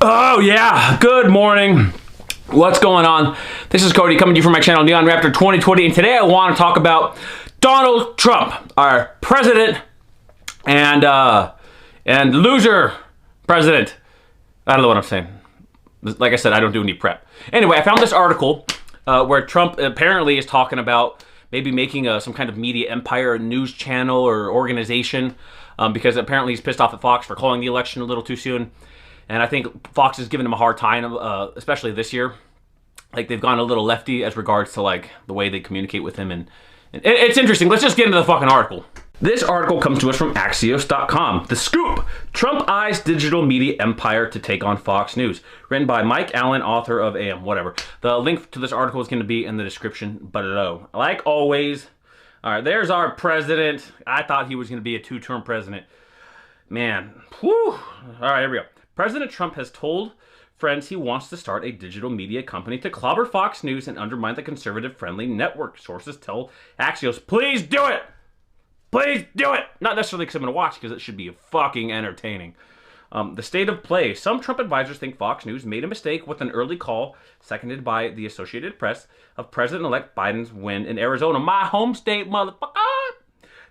Oh yeah, good morning. What's going on? This is Cody coming to you from my channel Neon Raptor 2020, and today I want to talk about Donald Trump, our president and loser president. I don't know what I'm saying. Like I said, I don't do any prep. Anyway, I found this article where Trump apparently is talking about maybe making some kind of media empire, news channel or organization, because apparently he's pissed off at Fox for calling the election a little too soon. And I think Fox is giving him a hard time, especially this year. Like, they've gone a little lefty as regards to, like, the way they communicate with him. And it's interesting. Let's just get into the fucking article. This article comes to us from Axios.com. The Scoop. Trump eyes digital media empire to take on Fox News. Written by Mike Allen, author of AM, whatever. The link to this article is going to be in the description below. Like always. All right, there's our president. I thought he was going to be a two-term president. Man. Whew. All right, here we go. President Trump has told friends he wants to start a digital media company to clobber Fox News and undermine the conservative-friendly network. Sources tell Axios, please do it! Please do it! Not necessarily because I'm going to watch, because it should be fucking entertaining. The state of play. Some Trump advisors think Fox News made a mistake with an early call, seconded by the Associated Press, of President-elect Biden's win in Arizona. My home state, motherfucker!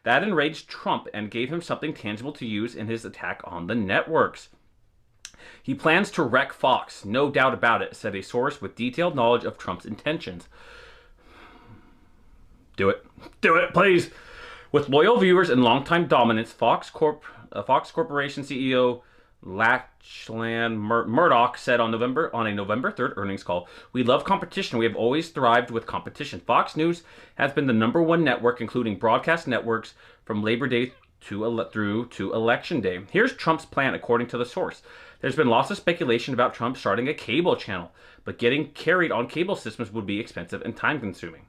That enraged Trump and gave him something tangible to use in his attack on the networks. He plans to wreck Fox, no doubt about it, said a source with detailed knowledge of Trump's intentions. Do it. Do it, please. With loyal viewers and longtime dominance, Fox Corporation CEO Lachlan Murdoch said on a November 3rd earnings call, "We love competition. We have always thrived with competition. Fox News has been the #1 network, including broadcast networks, from Labor Day through to Election Day." Here's Trump's plan, according to the source. There's been lots of speculation about Trump starting a cable channel, but getting carried on cable systems would be expensive and time-consuming.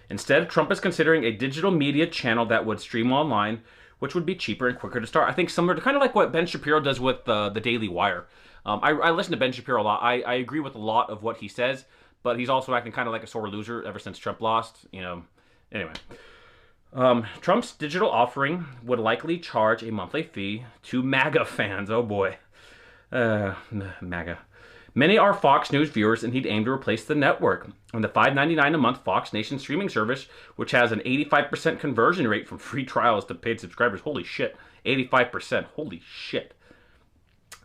Instead, Trump is considering a digital media channel that would stream online, which would be cheaper and quicker to start. I think similar to kind of like what Ben Shapiro does with the Daily Wire. I listen to Ben Shapiro a lot. I agree with a lot of what he says, but he's also acting kind of like a sore loser ever since Trump lost. You know, anyway. Trump's digital offering would likely charge a monthly fee to MAGA fans. Oh boy. MAGA. Many are Fox News viewers, and he'd aim to replace the network. And the $5.99 a month Fox Nation streaming service, which has an 85% conversion rate from free trials to paid subscribers. Holy shit. 85%. Holy shit.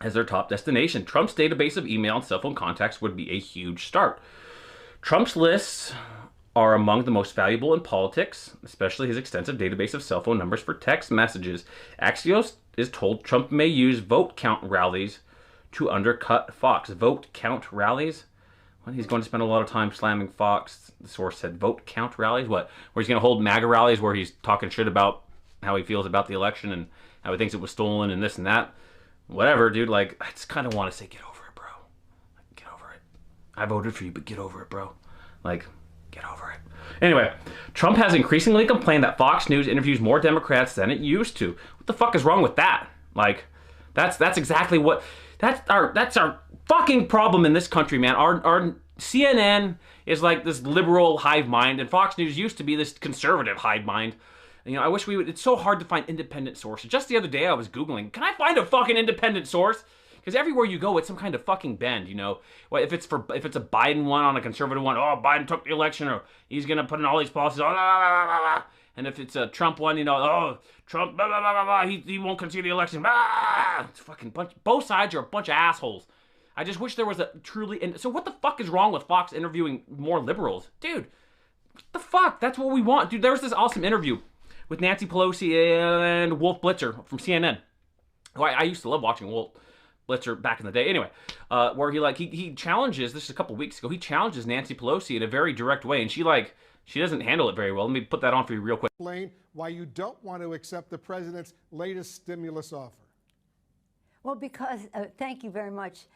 As their top destination. Trump's database of email and cell phone contacts would be a huge start. Trump's lists are among the most valuable in politics, especially his extensive database of cell phone numbers for text messages. Axios is told Trump may use vote count rallies to undercut Fox. Vote count rallies? Well, he's going to spend a lot of time slamming Fox. The source said vote count rallies? What? Where he's going to hold MAGA rallies where he's talking shit about how he feels about the election and how he thinks it was stolen and this and that? Whatever, dude. Like, I just kind of want to say, get over it, bro. Like, get over it. I voted for you, but get over it, bro. Like, get over it. Anyway, Trump has increasingly complained that Fox News interviews more Democrats than it used to. What the fuck is wrong with that? Like, that's exactly what... That's our fucking problem in this country, man. Our CNN is like this liberal hive mind, and Fox News used to be this conservative hive mind. You know, I wish we would... It's so hard to find independent sources. Just the other day I was Googling, can I find a fucking independent source? Because everywhere you go, it's some kind of fucking bend, you know? Well, if it's a Biden one on a conservative one, oh, Biden took the election, or he's going to put in all these policies, oh, blah, blah, blah, blah. And if it's a Trump one, you know, oh, Trump, blah, blah, blah, blah, blah, he won't concede the election, blah. It's fucking both sides are a bunch of assholes. I just wish there was a truly... So what the fuck is wrong with Fox interviewing more liberals? Dude, what the fuck? That's what we want. Dude, there was this awesome interview with Nancy Pelosi and Wolf Blitzer from CNN. I used to love watching Wolf Blitzer back in the day. Anyway, where he challenges, this is a couple weeks ago, he challenges Nancy Pelosi in a very direct way, and she doesn't handle it very well. Let me put that on for you real quick. Explain why you don't want to accept the president's latest stimulus offer. Well, because, thank you very much,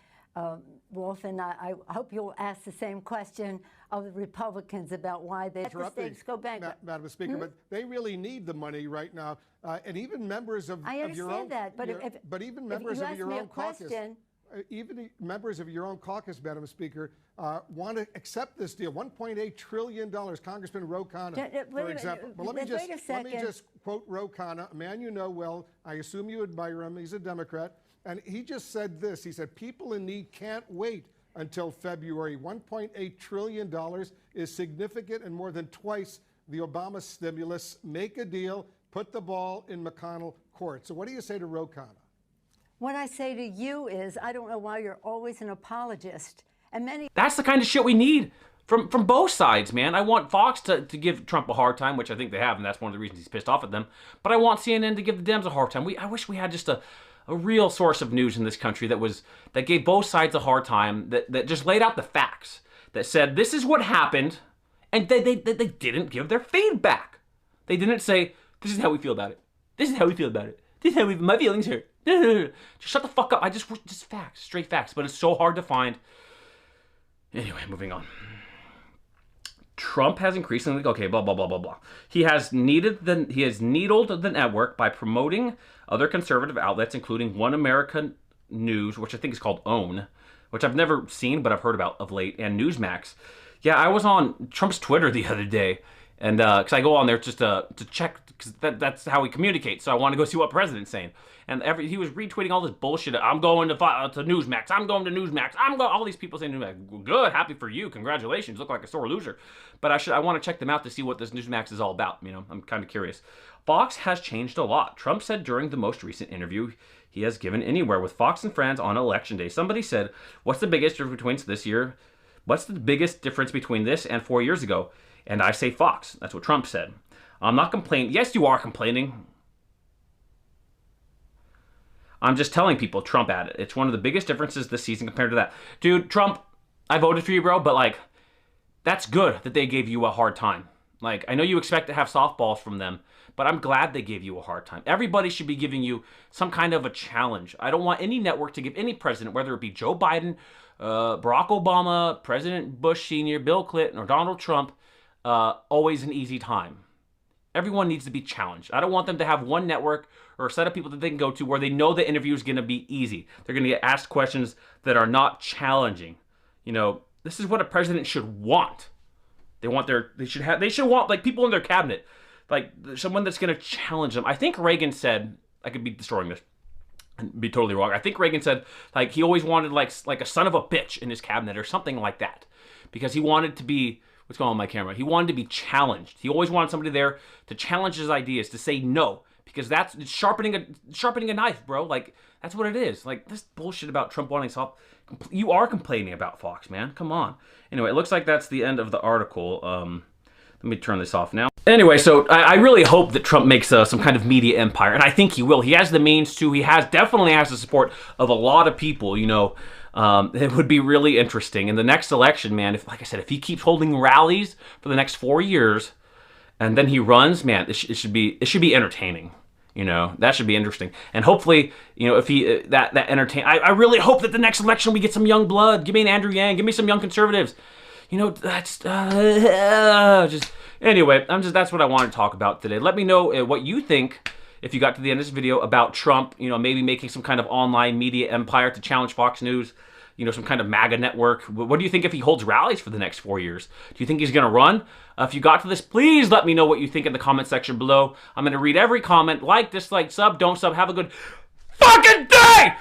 Wolf, and I hope you'll ask the same question of the Republicans about why they let the states go bankrupt. Madam Speaker, but they really need the money right now, and even members of your own... I understand that, but even members of your own caucus... Even members of your own caucus, Madam Speaker, want to accept this deal. $1.8 trillion. Congressman Ro Khanna, for example. But let me just quote Ro Khanna, a man you know well. I assume you admire him. He's a Democrat. And he just said this. He said, people in need can't wait until February. $1.8 trillion is significant and more than twice the Obama stimulus. Make a deal. Put the ball in McConnell court. So what do you say to Ro Khanna? What I say to you is, I don't know why you're always an apologist. And that's the kind of shit we need from both sides, man. I want Fox to give Trump a hard time, which I think they have, and that's one of the reasons he's pissed off at them. But I want CNN to give the Dems a hard time. I wish we had just a real source of news in this country that gave both sides a hard time, that just laid out the facts, that said this is what happened, and they didn't give their feedback. They didn't say, this is how we feel about it. This is how we feel about it. This is how my feelings hurt. Just shut the fuck up. Just facts, straight facts. But it's so hard to find. Anyway, moving on. Trump has increasingly, okay, blah, blah, blah, blah, blah. He has needled the network by promoting other conservative outlets, including One American News, which I think is called OWN, which I've never seen, but I've heard about of late, and Newsmax. Yeah, I was on Trump's Twitter the other day, and because I go on there just to check, because that's how we communicate. So I want to go see what president's saying. And he was retweeting all this bullshit. I'm going to Newsmax. I'm going to Newsmax. All these people saying Newsmax. Good, happy for you. Congratulations. Look like a sore loser. But I want to check them out to see what this Newsmax is all about. You know, I'm kind of curious. Fox has changed a lot. Trump said during the most recent interview he has given anywhere with Fox and Friends on Election Day. Somebody said, what's the biggest difference between this year? What's the biggest difference between this and 4 years ago? And I say Fox. That's what Trump said. I'm not complaining. Yes, you are complaining. I'm just telling people Trump added. It's one of the biggest differences this season compared to that. Dude, Trump, I voted for you, bro, but like, that's good that they gave you a hard time. Like, I know you expect to have softballs from them, but I'm glad they gave you a hard time. Everybody should be giving you some kind of a challenge. I don't want any network to give any president, whether it be Joe Biden, Barack Obama, President Bush Sr., Bill Clinton, or Donald Trump, always an easy time. Everyone needs to be challenged. I don't want them to have one network or a set of people that they can go to where they know the interview is going to be easy. They're going to get asked questions that are not challenging. You know, this is what a president should want. They should want like people in their cabinet, like someone that's going to challenge them. I think Reagan said, I could be destroying this and be totally wrong. I think Reagan said like he always wanted like a son of a bitch in his cabinet or something like that, because he wanted to be, what's going on my camera? He wanted to be challenged. He always wanted somebody there to challenge his ideas, to say no, because that's sharpening a knife, bro. Like, that's what it is. Like, this bullshit about Trump wanting soft. You are complaining about Fox, man. Come on. Anyway, it looks like that's the end of the article. Let me turn this off now. Anyway, so I really hope that Trump makes some kind of media empire, and I think he will. He has the means to. He definitely has the support of a lot of people, you know. It would be really interesting in the next election, man. Like I said, if he keeps holding rallies for the next 4 years, and then he runs, man, it should be entertaining. You know, that should be interesting. And hopefully, you know, if he that entertain, I really hope that the next election we get some young blood. Give me an Andrew Yang. Give me some young conservatives. You know, that's just anyway. That's what I want to talk about today. Let me know what you think. If you got to the end of this video about Trump, you know, maybe making some kind of online media empire to challenge Fox News, you know, some kind of MAGA network. What do you think if he holds rallies for the next 4 years? Do you think he's going to run? If you got to this, please let me know what you think in the comment section below. I'm going to read every comment. Like, dislike, sub, don't sub. Have a good fucking day!